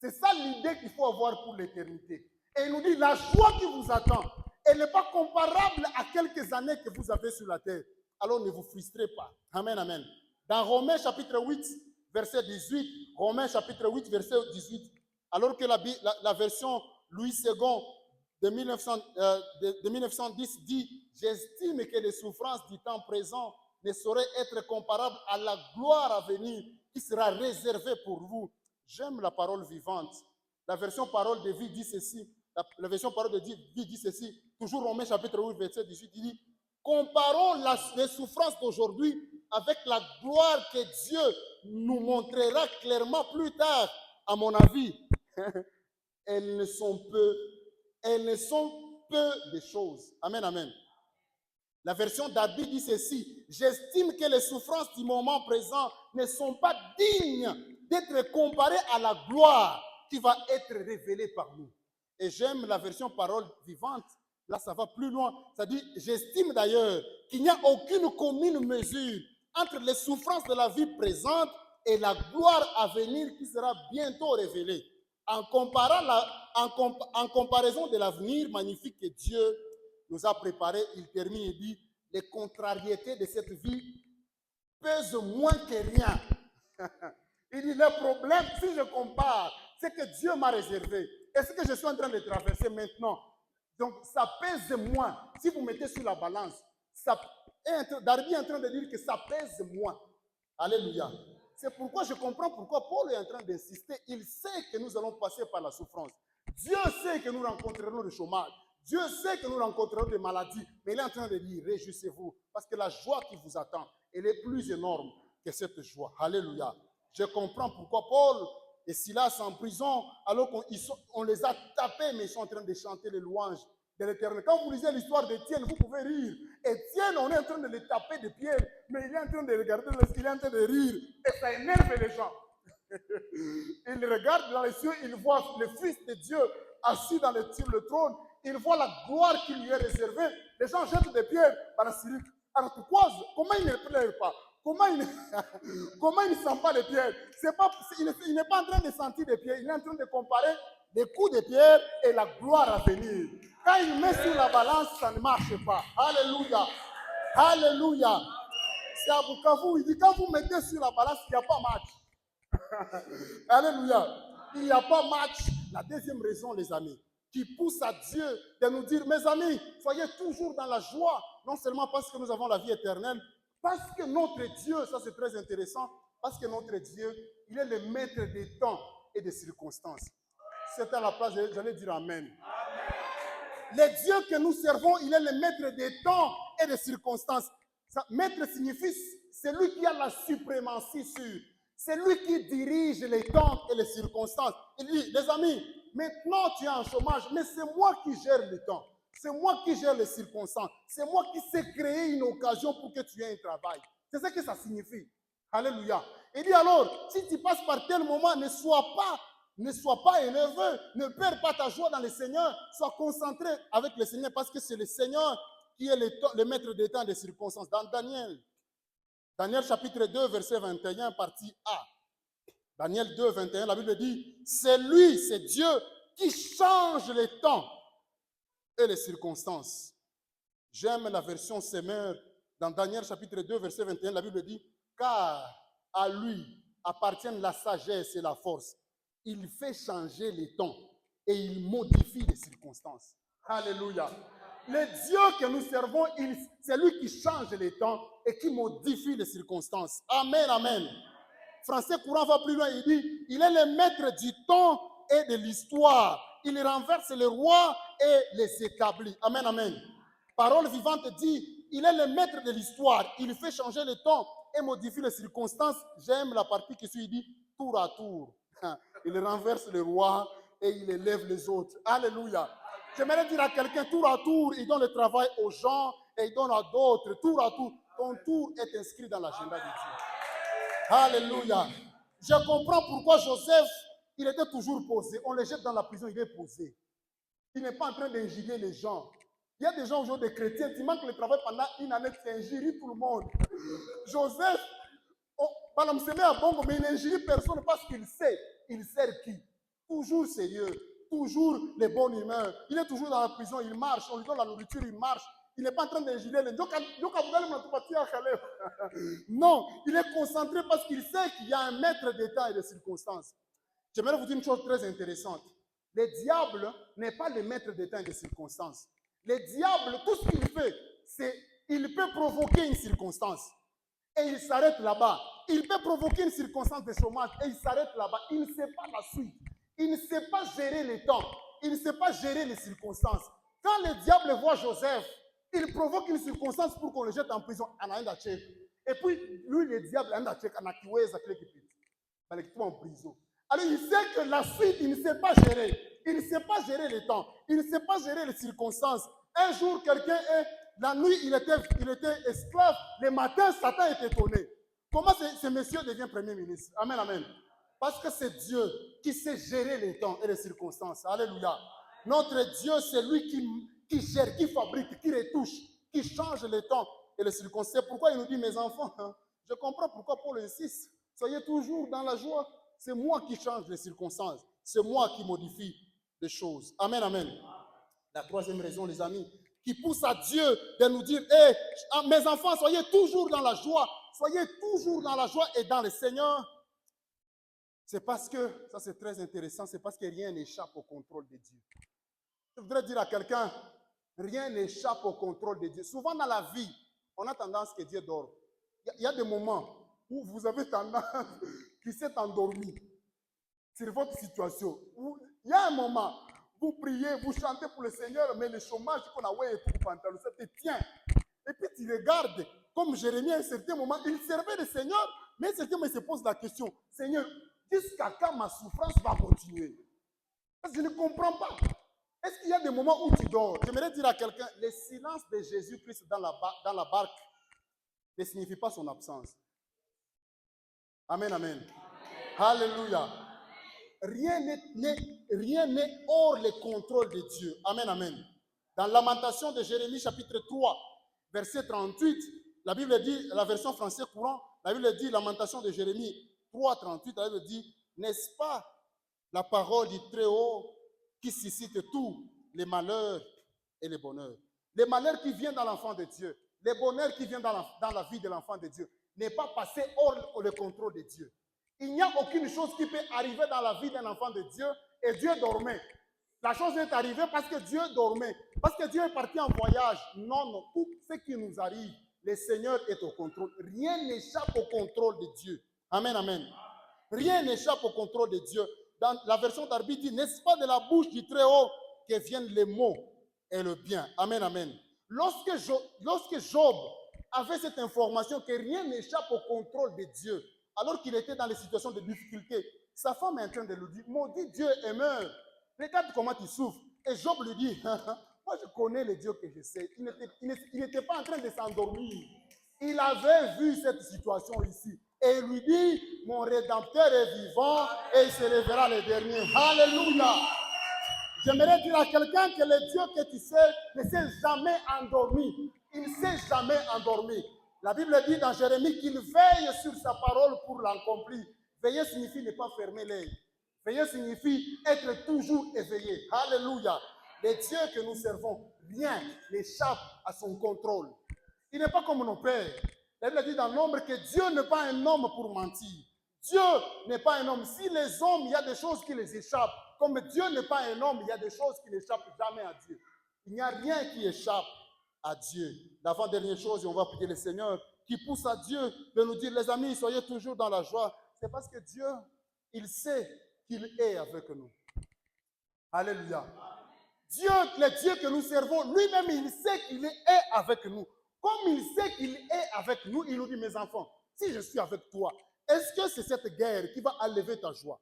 C'est ça l'idée qu'il faut avoir pour l'éternité. Et il nous dit, la joie qui vous attend, elle n'est pas comparable à quelques années que vous avez sur la terre. Alors ne vous frustrez pas. Amen, amen. Dans Romains chapitre 8, verset 18, Romains chapitre 8, verset 18, alors que la version Louis II de 1910 dit, j'estime que les souffrances du temps présent ne sauraient être comparables à la gloire à venir qui sera réservée pour vous. J'aime la parole vivante. La version parole de vie dit ceci. La version parole de vie dit ceci. Toujours Romains chapitre 8, verset 18, il dit, comparons les souffrances d'aujourd'hui avec la gloire que Dieu nous montrera clairement plus tard. À mon avis, elles ne sont peu de choses. Amen, amen. La version d'Arby dit ceci, j'estime que les souffrances du moment présent ne sont pas dignes d'être comparées à la gloire qui va être révélée par nous. Et j'aime la version parole vivante. Là, ça va plus loin. Ça dit, j'estime d'ailleurs qu'il n'y a aucune commune mesure entre les souffrances de la vie présente et la gloire à venir qui sera bientôt révélée. En comparaison de l'avenir magnifique que Dieu nous a préparé, il termine et dit, les contrariétés de cette vie pèsent moins que rien. Il dit, le problème, si je compare, c'est que Dieu m'a réservé. Et ce que je suis en train de traverser maintenant, donc ça pèse moins. Si vous mettez sur la balance, Darby est en train de dire que ça pèse moins. Alléluia. C'est pourquoi je comprends pourquoi Paul est en train d'insister. Il sait que nous allons passer par la souffrance. Dieu sait que nous rencontrerons le chômage. Dieu sait que nous rencontrerons des maladies. Mais il est en train de dire, réjouissez-vous. Parce que la joie qui vous attend, elle est plus énorme que cette joie. Alléluia. Je comprends pourquoi Paul et Silas en prison, alors qu'on les a tapés, mais ils sont en train de chanter les louanges de l'Éternel. Quand vous lisez l'histoire d'Étienne, vous pouvez rire. Étienne, on est en train de le taper de pied, mais il est en train de regarder, il est en train de rire. Et ça énerve les gens. Il regarde dans les cieux, il voit le Fils de Dieu assis sur le trône. Il voit la gloire qui lui est réservée. Les gens jettent des pierres par la Syrie. Alors pourquoi, comment il ne pleure pas? Comment il ne sent pas les pierres? Il n'est pas en train de sentir des pierres, il est en train de comparer les coups de pierre et la gloire à venir. Quand il met sur la balance, ça ne marche pas. Alléluia. Alléluia. C'est à Bukavu, il dit quand vous mettez sur la balance, il n'y a pas match. Alléluia. Il n'y a pas match. La deuxième raison, les amis, qui pousse à Dieu de nous dire, mes amis, soyez toujours dans la joie, non seulement parce que nous avons la vie éternelle, parce que notre Dieu, ça c'est très intéressant, parce que notre Dieu, il est le maître des temps et des circonstances. C'est à la place, j'allais dire Amen. Le Dieu que nous servons, il est le maître des temps et des circonstances. Maître signifie, c'est lui qui a la suprématie sur. C'est lui qui dirige les temps et les circonstances. Il dit, les amis, maintenant tu es en chômage, mais c'est moi qui gère les temps. C'est moi qui gère les circonstances. C'est moi qui sais créer une occasion pour que tu aies un travail. C'est ce que ça signifie. Alléluia. Il dit alors, si tu passes par tel moment, ne sois pas énervé, ne perds pas ta joie dans le Seigneur, sois concentré avec le Seigneur parce que c'est le Seigneur qui est le maître des temps et des circonstances. Dans Daniel chapitre 2, verset 21, partie A. Daniel 2, 21, la Bible dit, c'est lui, c'est Dieu qui change les temps et les circonstances. J'aime la version Semeur. Dans Daniel chapitre 2, verset 21, la Bible dit, car à lui appartiennent la sagesse et la force. Il fait changer les temps et il modifie les circonstances. Alléluia. Le Dieu que nous servons, c'est lui qui change les temps et qui modifie les circonstances. Amen, amen. Français courant va plus loin, il dit, il est le maître du temps et de l'histoire. Il renverse les rois et les établit. Amen, amen. Parole vivante dit, il est le maître de l'histoire. Il fait changer le temps et modifie les circonstances. J'aime la partie qui suit, il dit, tour à tour. Il renverse les rois et il élève les autres. Alléluia. J'aimerais dire à quelqu'un, tour à tour, il donne le travail aux gens et il donne à d'autres. Tour à tour, ton tour est inscrit dans l'agenda de Dieu. Alléluia. Je comprends pourquoi Joseph, il était toujours posé. On le jette dans la prison, il est posé. Il n'est pas en train d'injurier les gens. Il y a des gens aujourd'hui, des chrétiens, qui manquent le travail pendant une année, qui injurient tout le monde. Joseph, Madame Semé à Bongo, mais il n'injurie personne parce qu'il sait. Il sert qui? Toujours sérieux, toujours les bonnes humeurs. Il est toujours dans la prison, il marche, on lui donne la nourriture, il marche. Il n'est pas en train d'injurer les gens. Non, il est concentré parce qu'il sait qu'il y a un maître d'état et de circonstances. J'aimerais vous dire une chose très intéressante. Le diable n'est pas le maître d'état et de circonstances. Le diable, tout ce qu'il fait, c'est qu'il peut provoquer une circonstance et il s'arrête là-bas. Il peut provoquer une circonstance de chômage et il s'arrête là-bas. Il ne sait pas la suite. Il ne sait pas gérer les temps. Il ne sait pas gérer les circonstances. Quand le diable voit Joseph, il provoque une circonstance pour qu'on le jette en prison. Et puis, lui, le diable, il est en prison. Alors, il sait que la suite, il ne sait pas gérer. Il ne sait pas gérer les temps. Il ne sait pas gérer les circonstances. Un jour, quelqu'un est... La nuit, il était esclave. Le matin, Satan est étonné. Comment ce monsieur devient premier ministre? Amen, amen. Parce que c'est Dieu qui sait gérer les temps et les circonstances. Alléluia. Notre Dieu, c'est lui qui gère, qui fabrique, qui retouche, qui change les temps et les circonstances. C'est pourquoi il nous dit, mes enfants, je comprends pourquoi Paul insiste. Soyez toujours dans la joie. C'est moi qui change les circonstances. C'est moi qui modifie les choses. Amen, amen. La troisième raison, les amis, qui pousse à Dieu de nous dire, mes enfants, soyez toujours dans la joie. Soyez toujours dans la joie et dans le Seigneur. C'est parce que, ça c'est très intéressant, c'est parce que rien n'échappe au contrôle de Dieu. Je voudrais dire à quelqu'un, rien n'échappe au contrôle de Dieu. Souvent dans la vie, on a tendance que Dieu dort. Il y a des moments, où vous avez tendance qui s'est endormi sur votre situation. Il y a un moment, vous priez, vous chantez pour le Seigneur, mais le chômage qu'on a ouais, tout pantalon, ça te tient. Et puis tu regardes, comme Jérémie à un certain moment, il servait le Seigneur, mais à un certain moment, il se pose la question, Seigneur, jusqu'à quand ma souffrance va continuer? Parce que je ne comprends pas. Est-ce qu'il y a des moments où tu dors? J'aimerais dire à quelqu'un, le silence de Jésus-Christ dans la barque ne signifie pas son absence. Amen, amen. Alléluia. Rien n'est hors le contrôle de Dieu. Amen, amen. Dans Lamentation de Jérémie, chapitre 3, verset 38, la Bible dit, la version française courant, la Bible dit, Lamentation de Jérémie 3, 38, la Bible dit, n'est-ce pas la parole du Très-Haut qui suscite tous les malheurs et les bonheurs? Les malheurs qui viennent dans l'enfant de Dieu, les bonheurs qui viennent dans la vie de l'enfant de Dieu, n'est pas passé hors le contrôle de Dieu. Il n'y a aucune chose qui peut arriver dans la vie d'un enfant de Dieu et Dieu dormait. La chose est arrivée parce que Dieu dormait, parce que Dieu est parti en voyage. Non, non, tout ce qui nous arrive, le Seigneur est au contrôle. Rien n'échappe au contrôle de Dieu. Amen, amen. Rien n'échappe au contrôle de Dieu. Dans la version d'Arbi dit, n'est-ce pas de la bouche du Très-Haut que viennent les mots et le bien. Amen, amen. Lorsque Job avait cette information que rien n'échappe au contrôle de Dieu, alors qu'il était dans les situations de difficulté, sa femme est en train de lui dire, maudit Dieu et meurt. Regarde comment tu souffres. Et Job lui dit, moi je connais le Dieu que je sais. Il n'était pas en train de s'endormir. Il avait vu cette situation ici. Et il lui dit, mon Rédempteur est vivant et il se lèvera le dernier. Alléluia. J'aimerais dire à quelqu'un que le Dieu que tu sais ne s'est jamais endormi. Il ne s'est jamais endormi. La Bible dit dans Jérémie qu'il veille sur sa parole pour l'accomplir. Veiller signifie ne pas fermer l'œil. Veiller signifie être toujours éveillé. Alléluia. Le Dieu que nous servons, rien n'échappe à son contrôle. Il n'est pas comme nos pères. La Bible dit dans Nombre que Dieu n'est pas un homme pour mentir. Dieu n'est pas un homme. Si les hommes, il y a des choses qui les échappent. Comme Dieu n'est pas un homme, il y a des choses qui n'échappent jamais à Dieu. Il n'y a rien qui échappe à Dieu. L'avant-dernière chose, et on va prier le Seigneur, qui pousse à Dieu de nous dire, les amis, soyez toujours dans la joie. C'est parce que Dieu, il sait qu'il est avec nous. Alléluia. Dieu, le Dieu que nous servons, lui-même, il sait qu'il est avec nous. Comme il sait qu'il est avec nous, il nous dit, mes enfants, si je suis avec toi, est-ce que c'est cette guerre qui va enlever ta joie?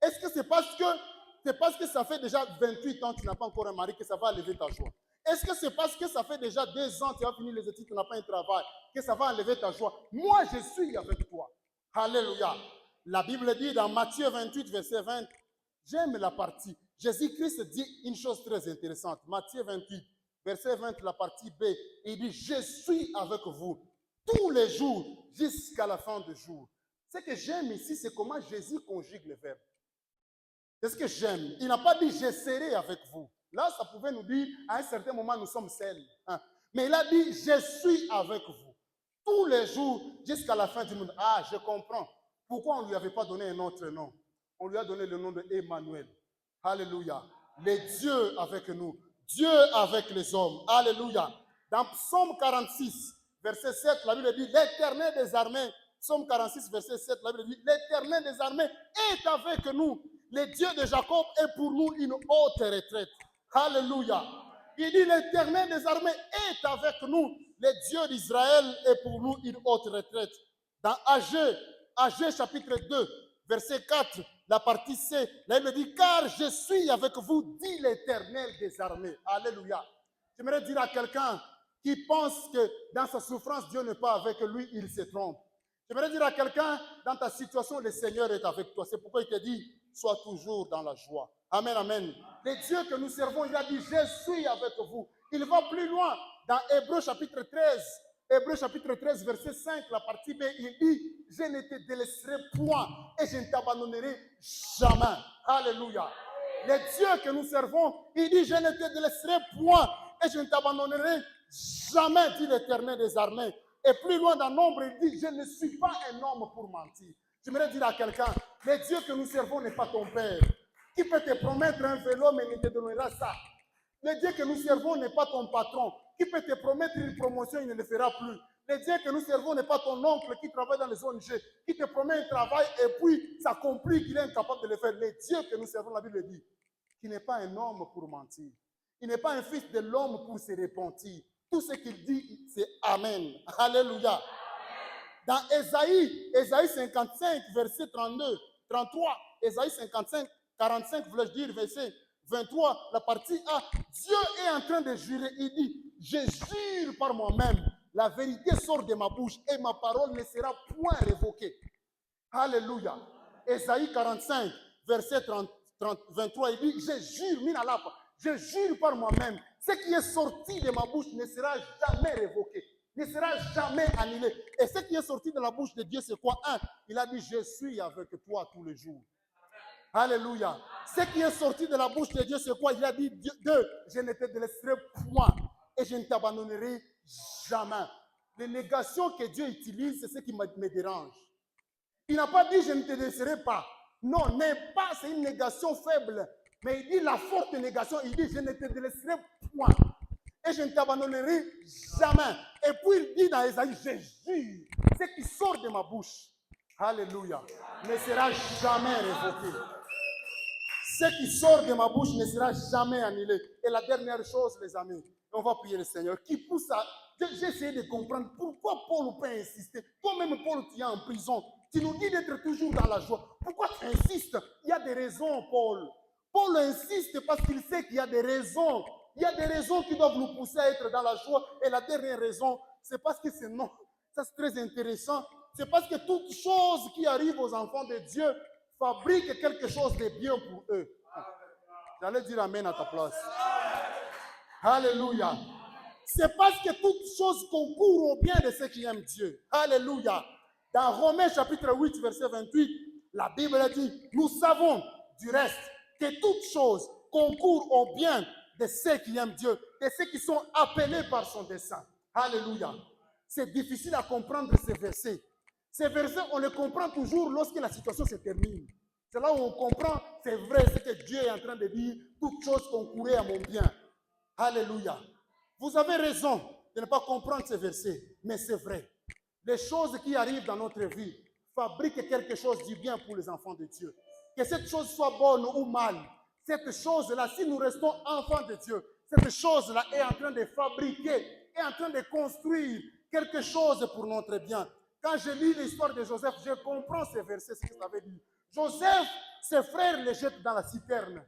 Est-ce que c'est parce que ça fait déjà 28 ans que tu n'as pas encore un mari que ça va enlever ta joie? Est-ce que c'est parce que ça fait déjà 2 ans que tu as fini les études, tu n'as pas un travail, que ça va enlever ta joie? Moi, je suis avec toi. Alléluia. La Bible dit dans Matthieu 28, verset 20, j'aime la partie. Jésus-Christ dit une chose très intéressante. Matthieu 28, verset 20, la partie B, il dit, je suis avec vous tous les jours jusqu'à la fin du jour. Ce que j'aime ici, c'est comment Jésus conjugue le verbe. C'est ce que j'aime. Il n'a pas dit, je serai avec vous. Là, ça pouvait nous dire, à un certain moment, nous sommes seuls. Hein. Mais il a dit, je suis avec vous tous les jours jusqu'à la fin du monde. Ah, je comprends. Pourquoi on ne lui avait pas donné un autre nom? On lui a donné le nom de Emmanuel. Alléluia. Le Dieu avec nous. Dieu avec les hommes. Alléluia. Dans Psaume 46, verset 7, la Bible dit, l'Éternel des armées, Psaume 46, verset 7, la Bible dit, l'Éternel des armées est avec nous. Le Dieu de Jacob est pour nous une haute retraite. Alléluia. Il dit, l'Éternel des armées est avec nous. Le Dieu d'Israël est pour nous une haute retraite. Dans Agé chapitre 2, verset 4, la partie C, la Bible dit, car je suis avec vous, dit l'Éternel des armées. Alléluia. J'aimerais dire à quelqu'un qui pense que dans sa souffrance, Dieu n'est pas avec lui, il se trompe. J'aimerais dire à quelqu'un, dans ta situation, le Seigneur est avec toi. C'est pourquoi il te dit, sois toujours dans la joie. Amen, amen. Le Dieu que nous servons, il a dit, je suis avec vous. Il va plus loin. Dans Hébreux chapitre 13, Hébreux chapitre 13, verset 5, la partie B, il dit, je ne te délaisserai point et je ne t'abandonnerai jamais. Alléluia. Le Dieu que nous servons, il dit, je ne te délaisserai point et je ne t'abandonnerai jamais, dit l'Éternel des armées. Et plus loin dans Nombre, il dit, je ne suis pas un homme pour mentir. J'aimerais dire à quelqu'un, le Dieu que nous servons n'est pas ton père, qui peut te promettre un vélo, mais ne te donnera ça. Le Dieu que nous servons n'est pas ton patron, qui peut te promettre une promotion, il ne le fera plus. Le Dieu que nous servons n'est pas ton oncle qui travaille dans les ONG, qui te promet un travail et puis ça compris qu'il est incapable de le faire. Le Dieu que nous servons, la Bible dit, qui n'est pas un homme pour mentir. Il n'est pas un fils de l'homme pour se repentir. Tout ce qu'il dit, c'est Amen. Alléluia. Dans Ésaïe 55, verset 32, 33, Ésaïe 55, 45, voulais-je dire, verset 23, la partie A, Dieu est en train de jurer. Il dit, je jure par moi-même, la vérité sort de ma bouche et ma parole ne sera point révoquée. Alléluia. Ésaïe 45, verset 23, il dit, je jure, Minalapa, je jure par moi-même, ce qui est sorti de ma bouche ne sera jamais révoqué, ne sera jamais annulé. Et ce qui est sorti de la bouche de Dieu, c'est quoi? Un, il a dit, je suis avec toi tous les jours. Alléluia. Ce qui est sorti de la bouche de Dieu, c'est quoi? Il a dit, deux, je ne te délaisserai point et je ne t'abandonnerai jamais. Les négations que Dieu utilise, c'est ce qui me dérange. Il n'a pas dit, je ne te laisserai pas. Non, n'est pas, c'est une négation faible. Mais il dit la forte négation, il dit, je ne te délaisserai point et je ne t'abandonnerai jamais. Et puis il dit dans Ésaïe, je jure, ce qui sort de ma bouche, alléluia, ne sera jamais révoqué. Ce qui sort de ma bouche ne sera jamais annulé. Et la dernière chose, les amis, on va prier le Seigneur, qui pousse à... J'ai essayé de comprendre pourquoi Paul peut insister. Toi-même, Paul, tu es en prison. Tu nous dis d'être toujours dans la joie. Pourquoi tu insistes? Il y a des raisons, Paul. Paul insiste parce qu'il sait qu'il y a des raisons. Il y a des raisons qui doivent nous pousser à être dans la joie. Et la dernière raison, c'est parce que c'est non. Ça, c'est très intéressant. C'est parce que toute chose qui arrive aux enfants de Dieu fabrique quelque chose de bien pour eux. J'allais dire Amen à ta place. Alléluia. C'est parce que toute chose concourt au bien de ceux qui aiment Dieu. Alléluia. Dans Romains chapitre 8, verset 28, la Bible dit, nous savons du reste que toute chose concourt au bien de ceux qui aiment Dieu, de ceux qui sont appelés par son dessein. Alléluia. C'est difficile à comprendre ces versets. Ces versets, on les comprend toujours lorsque la situation se termine. C'est là où on comprend, c'est vrai ce que Dieu est en train de dire, toute chose concourait à mon bien. Alléluia. Vous avez raison de ne pas comprendre ces versets, mais c'est vrai. Les choses qui arrivent dans notre vie fabriquent quelque chose du bien pour les enfants de Dieu. Que cette chose soit bonne ou mal, cette chose-là, si nous restons enfants de Dieu, cette chose-là est en train de fabriquer, est en train de construire quelque chose pour notre bien. Quand je lis l'histoire de Joseph, je comprends ces versets, ce que ça veut dire. Joseph, ses frères les jettent dans la citerne.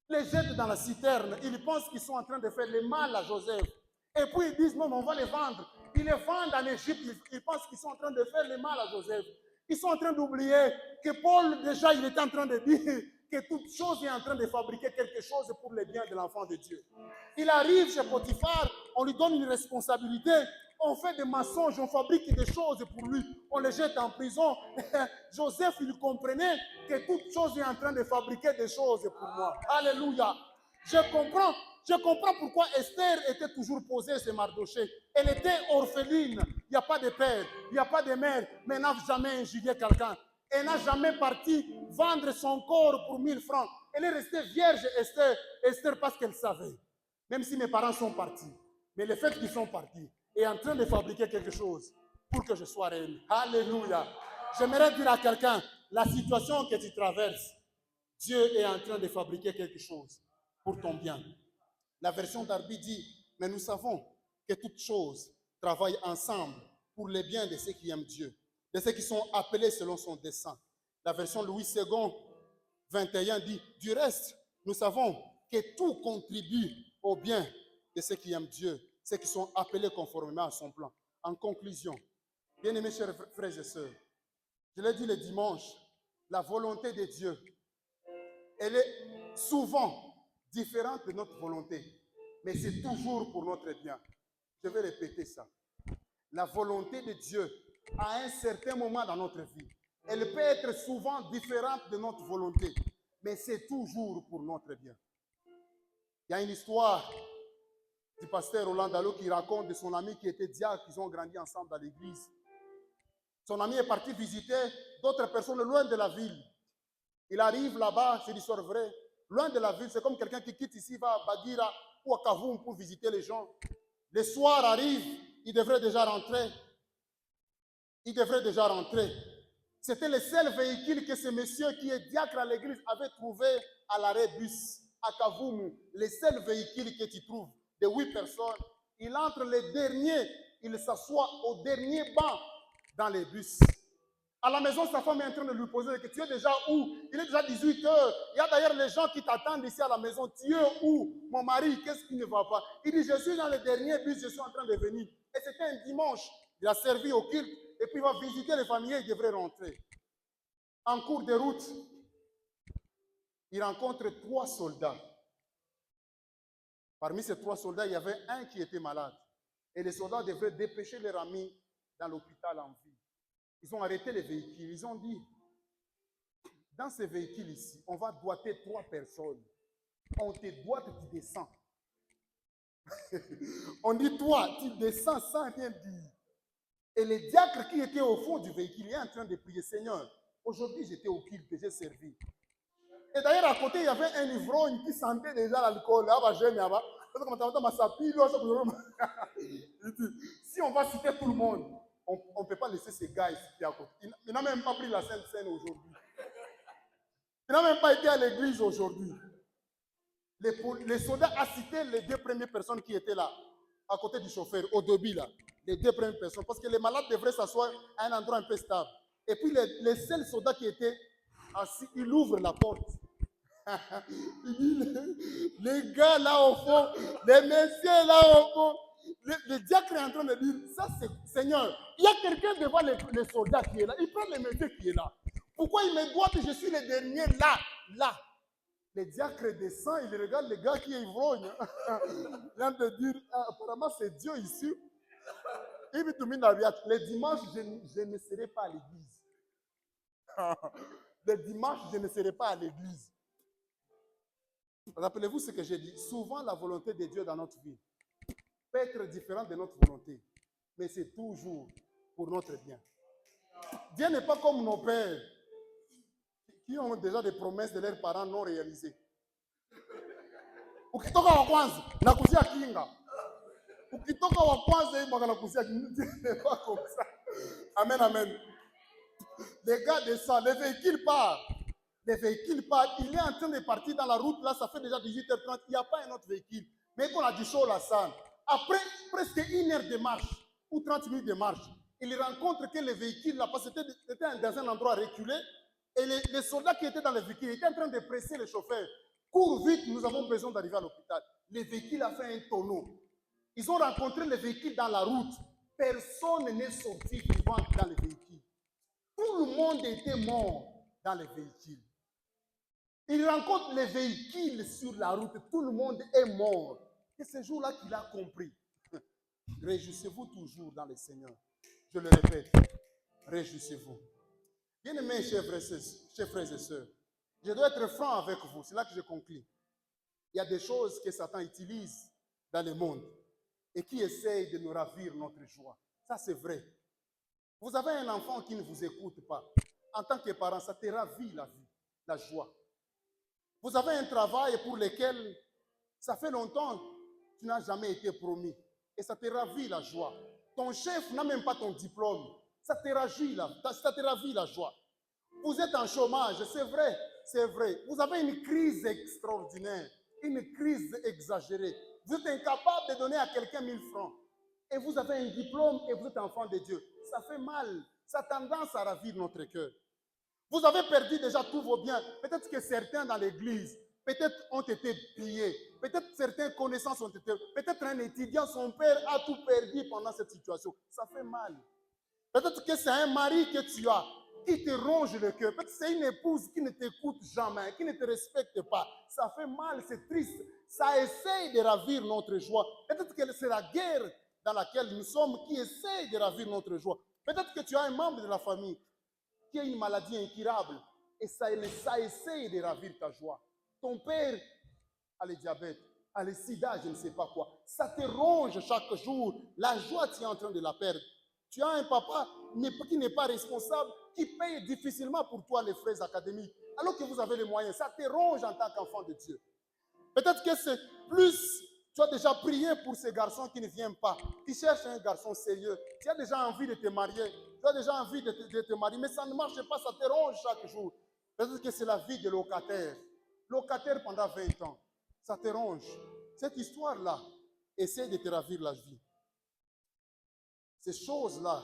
Les jettent dans la citerne. Ils pensent qu'ils sont en train de faire le mal à Joseph. Et puis ils disent, non, on va les vendre. Ils les vendent en Égypte. Ils pensent qu'ils sont en train de faire le mal à Joseph. Ils sont en train d'oublier que Paul, déjà, il était en train de dire que toute chose est en train de fabriquer quelque chose pour le bien de l'enfant de Dieu. Il arrive chez Potiphar, on lui donne une responsabilité. On fait des mensonges, on fabrique des choses pour lui, on les jette en prison. Joseph, il comprenait que toute chose est en train de fabriquer des choses pour moi. Alléluia. Je comprends pourquoi Esther était toujours posée sur Mardoché. Elle était orpheline, il n'y a pas de père, il n'y a pas de mère, mais elle n'a jamais injurié quelqu'un. Elle n'a jamais parti vendre son corps pour 1000 francs. Elle est restée vierge, Esther, parce qu'elle savait. Même si mes parents sont partis, mais le fait qu'ils sont partis, est en train de fabriquer quelque chose pour que je sois reine. Alléluia. J'aimerais dire à quelqu'un, la situation que tu traverses, Dieu est en train de fabriquer quelque chose pour ton bien. La version d'Arbi dit, mais nous savons que toutes choses travaillent ensemble pour le bien de ceux qui aiment Dieu, de ceux qui sont appelés selon son dessein. La version Louis II, 21 dit, du reste, nous savons que tout contribue au bien de ceux qui aiment Dieu, ceux qui sont appelés conformément à son plan. En conclusion, bien-aimés chers frères et sœurs, je l'ai dit le dimanche, la volonté de Dieu, elle est souvent différente de notre volonté, mais c'est toujours pour notre bien. Je vais répéter ça. La volonté de Dieu, à un certain moment dans notre vie, elle peut être souvent différente de notre volonté, mais c'est toujours pour notre bien. Il y a une histoire du pasteur Roland Dallot qui raconte de son ami qui était diacre, qu'ils ont grandi ensemble dans l'église. Son ami est parti visiter d'autres personnes loin de la ville. Il arrive là-bas, c'est l'histoire vraie, loin de la ville. C'est comme quelqu'un qui quitte ici, va à Bagira ou à Kavoum pour visiter les gens. Le soir arrive, il devrait déjà rentrer. il devrait déjà rentrer. C'était le seul véhicule que ce monsieur qui est diacre à l'église avait trouvé à l'arrêt bus, à Kavumu. Le seul véhicule que tu trouves de 8 personnes. Il entre le dernier, il s'assoit au dernier banc dans les bus. À la maison, sa femme est en train de lui poser que tu es déjà où? Il est déjà 18 heures. Il y a d'ailleurs les gens qui t'attendent ici à la maison. Tu es où? Mon mari, qu'est-ce qui ne va pas? Il dit, je suis dans le dernier bus, je suis en train de venir. Et c'était un dimanche. Il a servi au culte et puis il va visiter les familles, il devrait rentrer. En cours de route, il rencontre 3 soldats. Parmi ces 3 soldats, il y avait un qui était malade. Et les soldats devaient dépêcher leur ami dans l'hôpital en vie. Ils ont arrêté les véhicules. Ils ont dit, dans ces véhicules ici, on va doiter 3 personnes. On te doite, tu descends. On dit, toi, tu descends sans rien dire. Et le diacre qui était au fond du véhicule est en train de prier, Seigneur, aujourd'hui j'étais au culte, j'ai servi. Et d'ailleurs, à côté, il y avait un ivrogne qui sentait déjà l'alcool. Si on va citer tout le monde, on ne peut pas laisser ces gars ici à côté. Il n'a même pas pris la Sainte Seine aujourd'hui. Il n'a même pas été à l'église aujourd'hui. Les soldats ont cité les 2 premières personnes qui étaient là, à côté du chauffeur, au début là. Les 2 premières personnes, parce que les malades devraient s'asseoir à un endroit un peu stable. Et puis les seuls soldats qui étaient assis, il ouvre la porte. Il dit, les gars là au fond, les messieurs là au fond, le diacre est en train de dire, ça c'est Seigneur, il y a quelqu'un devant les soldats qui est là, il prend le monsieur qui est là. Pourquoi il me doit que je suis le dernier là? Le diacre descend, il regarde le gars qui est ivrogne. Il vient de dire, apparemment c'est Dieu ici. Il me dit, les dimanches, je ne serai pas à l'église. Les dimanches, je ne serai pas à l'église. Rappelez-vous ce que j'ai dit. Souvent, la volonté de Dieu dans notre vie peut être différente de notre volonté. Mais c'est toujours pour notre bien. Dieu n'est pas comme nos pères qui ont déjà des promesses de leurs parents non réalisées. Ukitoka wa kwanza nakuzia kinga. Ukitoka wa kwanza hii nakuzia kinga. Pas comme ça. Amen, amen. Les gars descendent, les véhicules partent. Les véhicules partent. Il est en train de partir dans la route. Là, ça fait déjà 18h30. Il n'y a pas un autre véhicule. Mais qu'on a du chaud la salle. Après presque 1 heure de marche ou 30 minutes de marche, il rencontre que les véhicules là, parce que c'était dans un endroit reculé. Et les soldats qui étaient dans les véhicules étaient en train de presser les chauffeurs. Cours vite, nous avons besoin d'arriver à l'hôpital. Les véhicules ont fait un tonneau. Ils ont rencontré les véhicules dans la route. Personne n'est sorti vivant dans les véhicules. Tout le monde était mort dans les véhicules. Il rencontre les véhicules sur la route. Tout le monde est mort. C'est ce jour-là qu'il a compris. Réjouissez-vous toujours dans le Seigneur. Je le répète, réjouissez-vous. Bien-aimés, chers frères et sœurs, je dois être franc avec vous. C'est là que je conclue. Il y a des choses que Satan utilise dans le monde et qui essayent de nous ravir notre joie. Ça, c'est vrai. Vous avez un enfant qui ne vous écoute pas. En tant que parent, ça te ravit la vie, la joie. Vous avez un travail pour lequel ça fait longtemps que tu n'as jamais été promis. Et ça te ravit la joie. Ton chef n'a même pas ton diplôme. Ça te ravit la joie. Vous êtes en chômage, c'est vrai, c'est vrai. Vous avez une crise extraordinaire, une crise exagérée. Vous êtes incapable de donner à quelqu'un 1000 francs. Et vous avez un diplôme et vous êtes enfant de Dieu. Ça fait mal. Ça a tendance à ravir notre cœur. Vous avez perdu déjà tous vos biens. Peut-être que certains dans l'église, peut-être ont été pillés. Peut-être certaines connaissances ont été... Peut-être un étudiant, son père a tout perdu pendant cette situation. Ça fait mal. Peut-être que c'est un mari que tu as qui te ronge le cœur. Peut-être que c'est une épouse qui ne t'écoute jamais, qui ne te respecte pas. Ça fait mal, c'est triste. Ça essaye de ravir notre joie. Peut-être que c'est la guerre dans laquelle nous sommes qui essaye de ravir notre joie. Peut-être que tu as un membre de la famille qui a une maladie incurable et ça essaye de ravir ta joie. Ton père a le diabète, a le sida, je ne sais pas quoi. Ça te ronge chaque jour. La joie, tu es en train de la perdre. Tu as un papa qui n'est pas responsable, qui paye difficilement pour toi les frais académiques, alors que vous avez les moyens. Ça te ronge en tant qu'enfant de Dieu. Peut-être que c'est plus, tu as déjà prié pour ces garçons qui ne viennent pas. Tu cherches un garçon sérieux. Tu as déjà envie de te marier. Tu as déjà envie de te marier, mais ça ne marche pas, ça te ronge chaque jour. Peut-être que c'est la vie de locataire. Locataire pendant 20 ans, ça te ronge. Cette histoire-là, essaie de te ravir la vie. Ces choses-là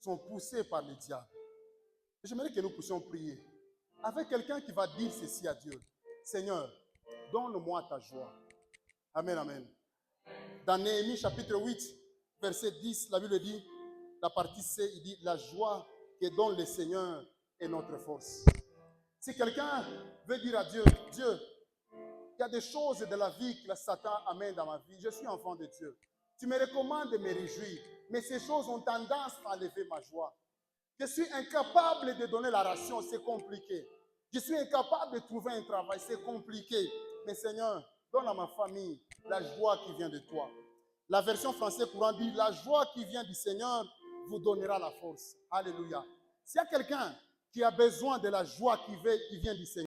sont poussées par le diable. J'aimerais que nous puissions prier avec quelqu'un qui va dire ceci à Dieu. Seigneur, donne-moi ta joie. Amen, amen. Dans Néhémie chapitre 8, verset 10, la Bible dit, la partie C, il dit, la joie que donne le Seigneur est notre force. Si quelqu'un veut dire à Dieu, Dieu, il y a des choses de la vie que Satan amène dans ma vie. Je suis enfant de Dieu. Tu me recommandes de me réjouir, mais ces choses ont tendance à enlever ma joie. Je suis incapable de donner la ration, c'est compliqué. Je suis incapable de trouver un travail, c'est compliqué. Mais Seigneur, donne à ma famille la joie qui vient de toi. La version française courant dit, la joie qui vient du Seigneur vous donnera la force. Alléluia. S'il y a quelqu'un qui a besoin de la joie qui vient du Seigneur,